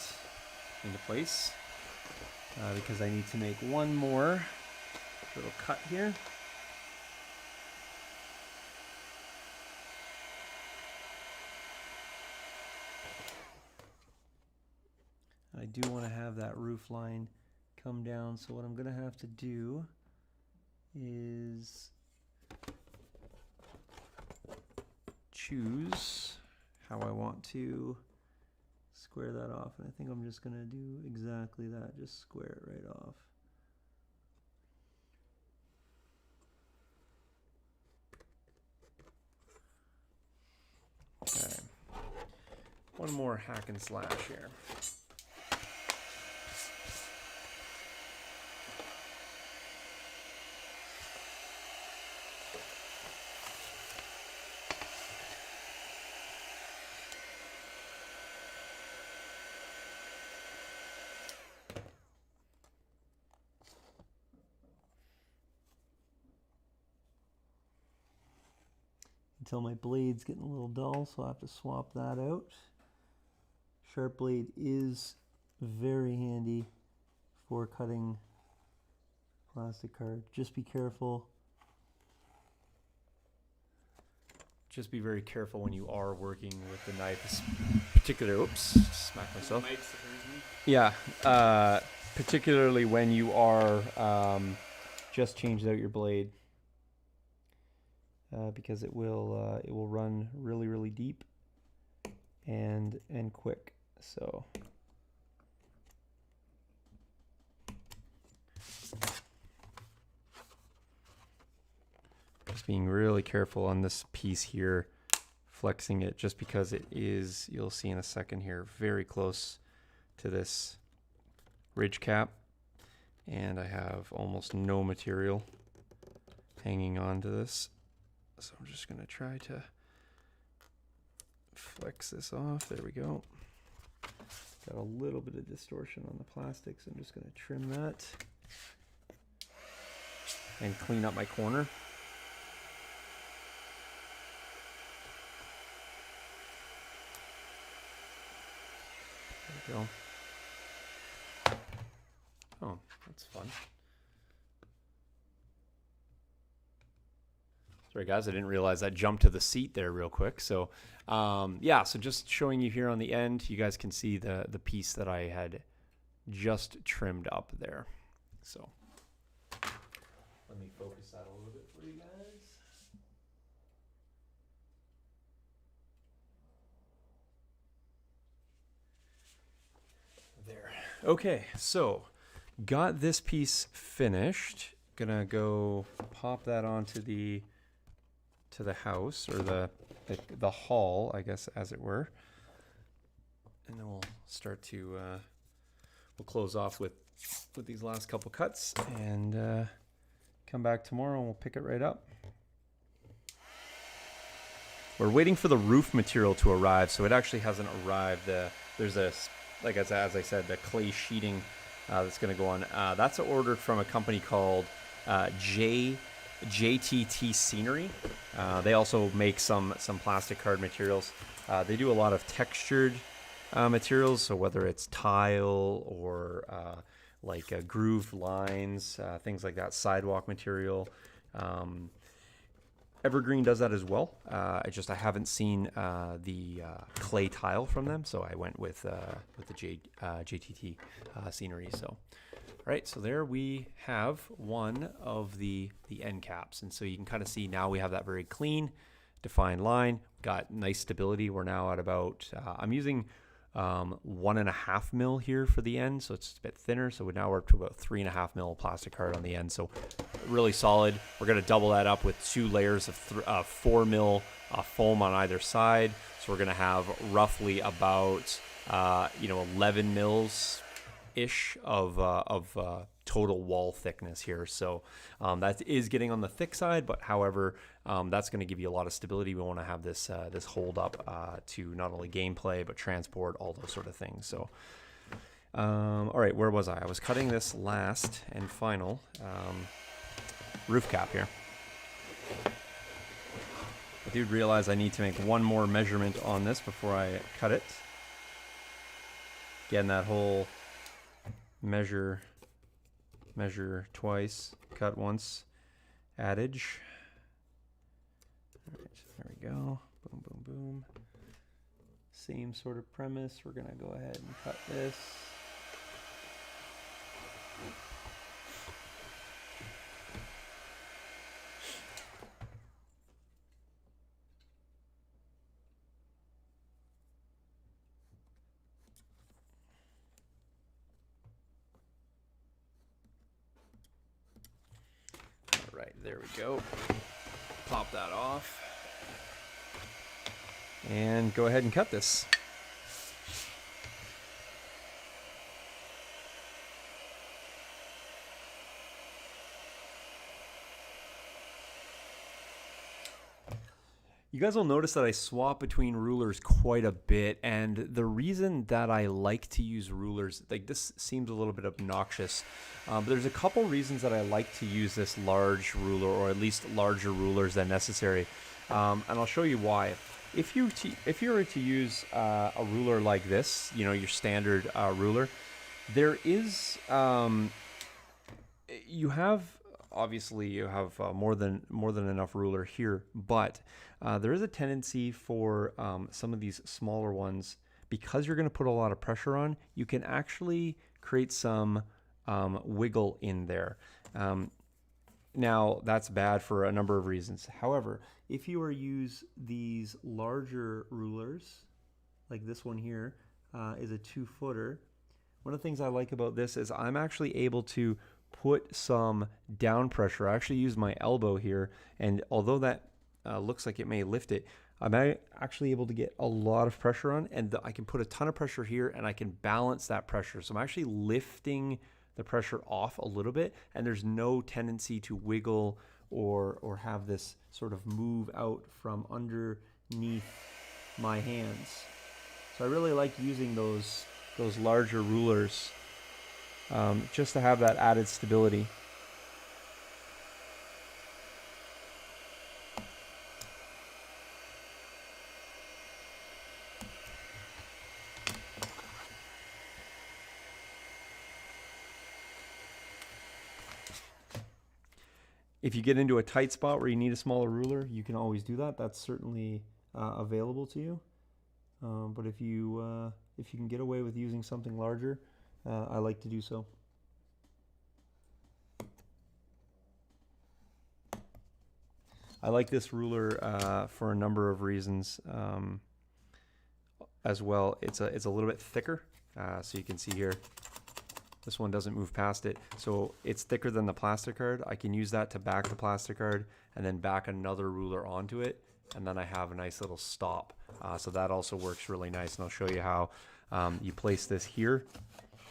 into place because I need to make one more little cut here. I do want to have that roof line come down, so what I'm gonna have to do is choose how I want to square that off, and I think I'm just gonna do exactly that, just square it right off. Okay, one more hack and slash here. Until my blade's getting a little dull, so I have to swap that out. Sharp blade is very handy for cutting plastic card. Just be careful. Just be very careful when you are working with the knife, particularly, oops, smack myself. Yeah, particularly when you are just changed out your blade. Because it will run really deep and quick. So just being really careful on this piece here, flexing it, just because it is, you'll see in a second here, very close to this ridge cap, and I have almost no material hanging on to this. So I'm just going to try to flex this off. There we go. Got a little bit of distortion on the plastic, so I'm just going to trim that and clean up my corner. There we go. Oh, that's fun. Sorry guys, I didn't realize I jumped to the seat there real quick. So yeah, so just showing you here on the end, you guys can see the piece that I had just trimmed up there. So let me focus that a little bit for you guys. There. Okay, so got this piece finished. Gonna go pop that onto the house, or the hall, I guess, as it were. And then we'll start to we'll close off with these last couple cuts, and come back tomorrow and we'll pick it right up. We're waiting for the roof material to arrive, so it actually hasn't arrived. There's a, like as I said, the clay sheeting that's going to go on. That's ordered from a company called JTT Scenery. They also make some plastic card materials. They do a lot of textured materials, so whether it's tile or like grooved lines, things like that, sidewalk material. Evergreen does that as well. I haven't seen the clay tile from them, so I went with the JTT Scenery. So, all right, so there we have one of the end caps, and so you can kind of see now we have that very clean, defined line. Got nice stability. We're now at about I'm using 1.5 mil here for the end, so it's a bit thinner. So now we're up to about 3.5 mil plastic card on the end, so really solid. We're going to double that up with 2 layers of 4 mil foam on either side, so we're going to have roughly about 11 mils ish of total wall thickness here. So that is getting on the thick side, but however, that's going to give you a lot of stability. We want to have this hold up to not only gameplay but transport, all those sort of things. So all right, where was I? I was cutting this last and final roof cap here. I did realize I need to make one more measurement on this before I cut it. Again, that whole measure twice, cut once adage. All right, there we go. Boom, boom, boom. Same sort of premise. We're gonna go ahead and cut this. There we go. Pop that off. And go ahead and cut this. You guys will notice that I swap between rulers quite a bit, and the reason that I like to use rulers, like this seems a little bit obnoxious, but there's a couple reasons that I like to use this large ruler, or at least larger rulers than necessary, and I'll show you why. If you were to use a ruler like this, your standard ruler, there is you have more than enough ruler here, but there is a tendency for some of these smaller ones, because you're going to put a lot of pressure on, you can actually create some wiggle in there. Now, that's bad for a number of reasons. However, if you were to use these larger rulers, like this one here, is a 2-footer. One of the things I like about this is I'm actually able to put some down pressure. I actually use my elbow here, and although that looks like it may lift it, I'm actually able to get a lot of pressure on, and I can put a ton of pressure here, and I can balance that pressure. So I'm actually lifting the pressure off a little bit, and there's no tendency to wiggle or have this sort of move out from underneath my hands. So I really like using those larger rulers just to have that added stability. If you get into a tight spot where you need a smaller ruler, you can always do that. That's certainly available to you. But if you can get away with using something larger, I like to do so. I like this ruler for a number of reasons as well. It's a little bit thicker So you can see here, this one doesn't move past it. So it's thicker than the plastic card. I can use that to back the plastic card and then back another ruler onto it. And then I have a nice little stop. So that also works really nice. And I'll show you how you place this here,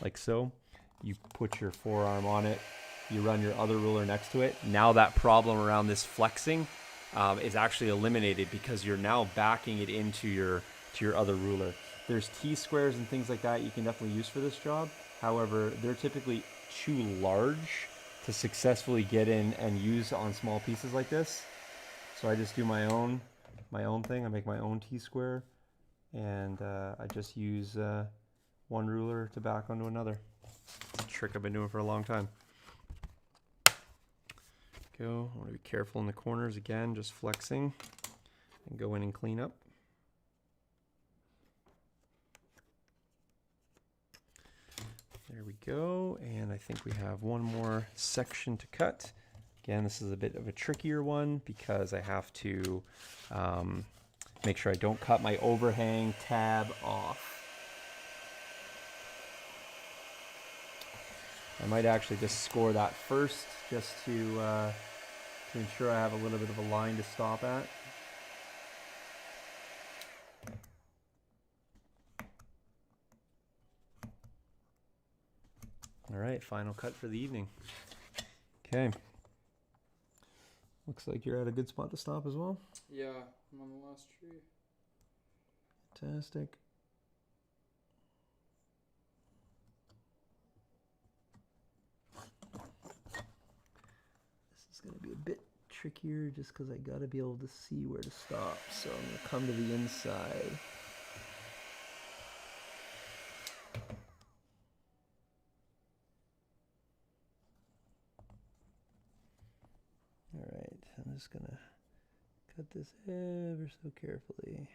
like so. You put your forearm on it. You run your other ruler next to it. Now that problem around this flexing is actually eliminated because you're now backing it into your other ruler. There's T-squares and things like that you can definitely use for this job. However, they're typically too large to successfully get in and use on small pieces like this. So I just do my own thing. I make my own T-square, and I just use one ruler to back onto another. It's a trick I've been doing for a long time. Go. I want to be careful in the corners again, just flexing, and go in and clean up. There we go, and I think we have one more section to cut. Again, this is a bit of a trickier one because I have to make sure I don't cut my overhang tab off. I might actually just score that first just to ensure I have a little bit of a line to stop at. All right, final cut for the evening. Okay. Looks like you're at a good spot to stop as well. Yeah, I'm on the last tree. Fantastic. This is going to be a bit trickier just because I got to be able to see where to stop. So I'm going to come to the inside. Alright, I'm just going to cut this ever so carefully.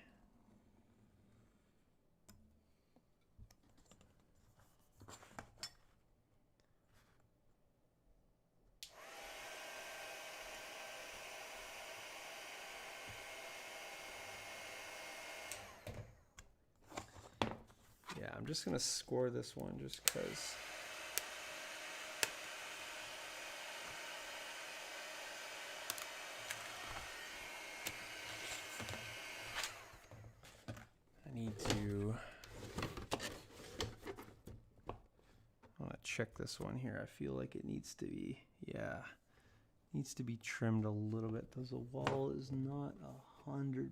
Yeah, I'm just going to score this one just because. Check this one here. I feel like it needs to be, needs to be trimmed a little bit because the wall is not 100%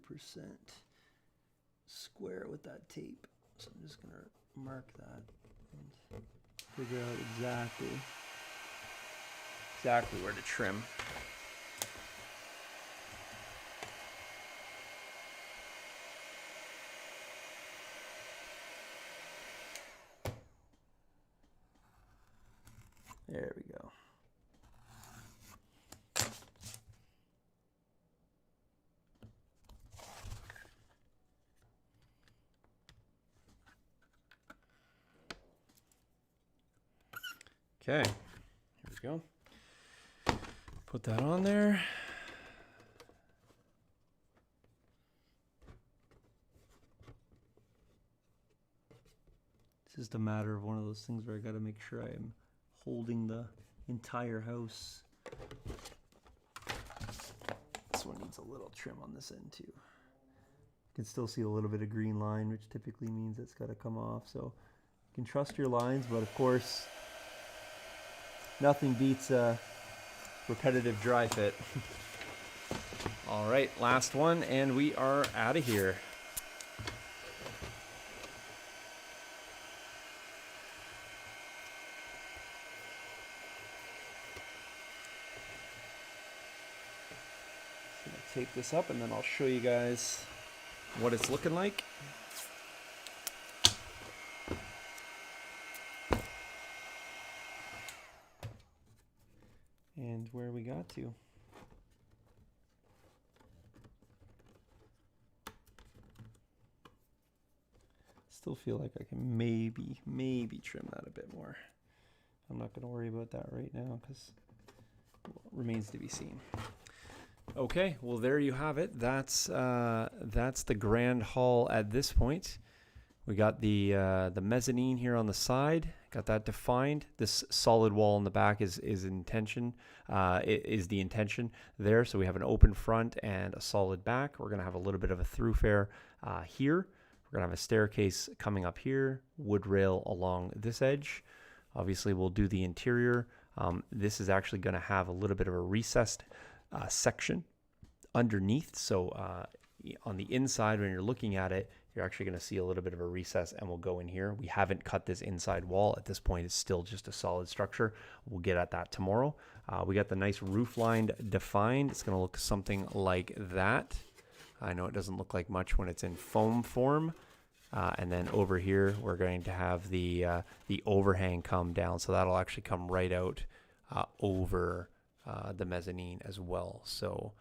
square with that tape. So I'm just gonna mark that and figure out exactly where to trim. There we go. Okay, here we go. Put that on there. It's just a matter of one of those things where I got to make sure I am holding the entire house. This one needs a little trim on this end too. You can still see a little bit of green line, which typically means it's got to come off. So you can trust your lines, but of course, nothing beats a repetitive dry fit. All right, last one, and we are out of here. Tape this up and then I'll show you guys what it's looking like. And where we got to. Still feel like I can maybe trim that a bit more. I'm not going to worry about that right now because it remains to be seen. Okay, well there you have it. That's the grand haul at this point. We got the mezzanine here on the side. Got that defined. This solid wall in the back is intention. Is the intention there. So we have an open front and a solid back. We're gonna have a little bit of a thoroughfare here. We're gonna have a staircase coming up here. Wood rail along this edge. Obviously, we'll do the interior. This is actually gonna have a little bit of a recessed section underneath. So on the inside, when you're looking at it, you're actually going to see a little bit of a recess, and we'll go in here. We haven't cut this inside wall. At this point, it's still just a solid structure. We'll get at that tomorrow. We got the nice roof line defined. It's going to look something like that. I know it doesn't look like much when it's in foam form. And then over here, we're going to have the overhang come down. So that'll actually come right out over the mezzanine as well. So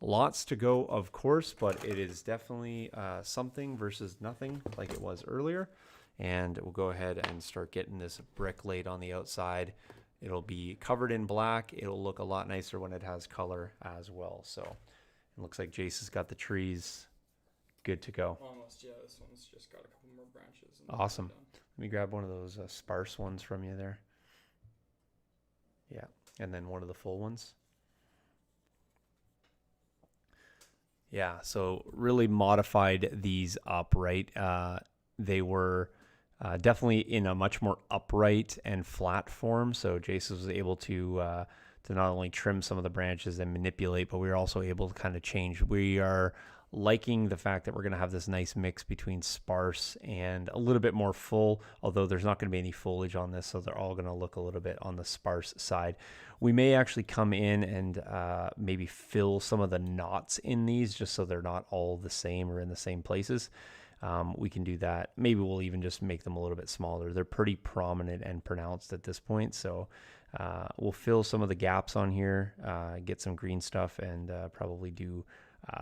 lots to go, of course, but it is definitely something versus nothing like it was earlier. And we'll go ahead and start getting this brick laid on the outside. It'll be covered in black. It'll look a lot nicer when it has color as well. So it looks like Jace has got the trees good to go. Almost, yeah. This one's just got a couple more branches. Awesome. Let me grab one of those sparse ones from you there. Yeah, and then one of the full ones. Yeah, so really modified these up, right? They were definitely in a much more upright and flat form. So Jason was able to not only trim some of the branches and manipulate, but we were also able to kind of change. We are liking the fact that we're going to have this nice mix between sparse and a little bit more full, although there's not going to be any foliage on this, so they're all going to look a little bit on the sparse side. We may actually come in and maybe fill some of the knots in these just so they're not all the same or in the same places. We can do that. Maybe we'll even just make them a little bit smaller. They're pretty prominent and pronounced at this point, so we'll fill some of the gaps on here, get some green stuff, and probably do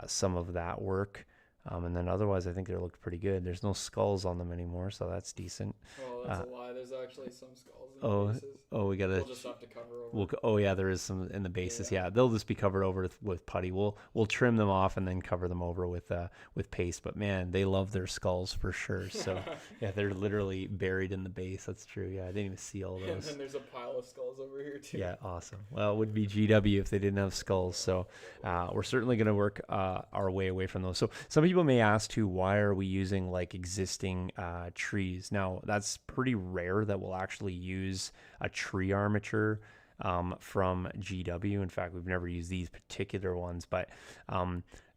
some of that work. And then otherwise, I think they looked pretty good. There's no skulls on them anymore, so that's decent. Oh, that's a lie. There's actually some skulls in the bases. We gotta. We'll just have to cover over. Oh yeah, there is some in the bases. Yeah, they'll just be covered over with putty. We'll trim them off and then cover them over with paste. But man, they love their skulls for sure. So yeah, they're literally buried in the base. That's true. Yeah, I didn't even see all those. And then there's a pile of skulls over here too. Yeah, awesome. Well, it would be GW if they didn't have skulls. So we're certainly going to work our way away from those. So some people may ask too, why are we using like existing trees? Now that's pretty rare that we'll actually use a tree armature from GW. In fact, we've never used these particular ones, but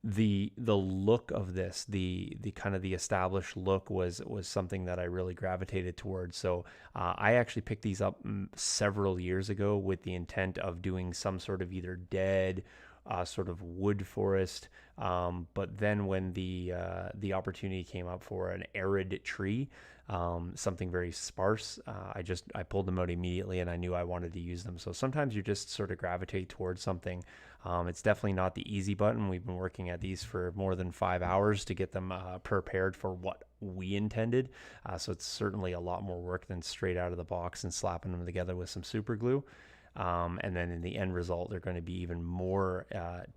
the look of this, the kind of the established look was something that I really gravitated towards. So I actually picked these up several years ago with the intent of doing some sort of either dead sort of wood forest, but then when the opportunity came up for an arid tree, something very sparse, I pulled them out immediately, and I knew I wanted to use them. So sometimes you just sort of gravitate towards something. It's definitely not the easy button. We've been working at these for more than 5 hours to get them prepared for what we intended. So it's certainly a lot more work than straight out of the box and slapping them together with some super glue. And then in the end result, they're going to be even more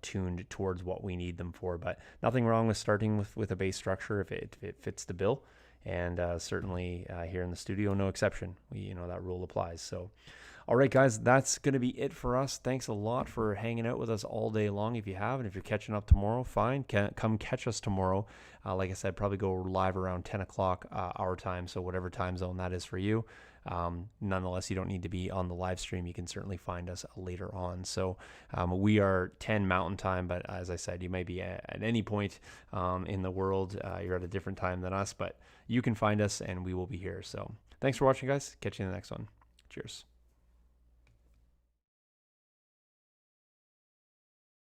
tuned towards what we need them for. But nothing wrong with starting with a base structure if it fits the bill. And certainly here in the studio, no exception. That rule applies. So, all right, guys, that's going to be it for us. Thanks a lot for hanging out with us all day long. If you have, and if you're catching up tomorrow, fine. Come catch us tomorrow. Like I said, probably go live around 10 o'clock our time. So whatever time zone that is for you. Nonetheless, you don't need to be on the live stream. You can certainly find us later on. So we are 10 Mountain Time, but as I said, you may be at any point in the world. You're at a different time than us, but you can find us and we will be here. So thanks for watching, guys. Catch you in the next one. Cheers.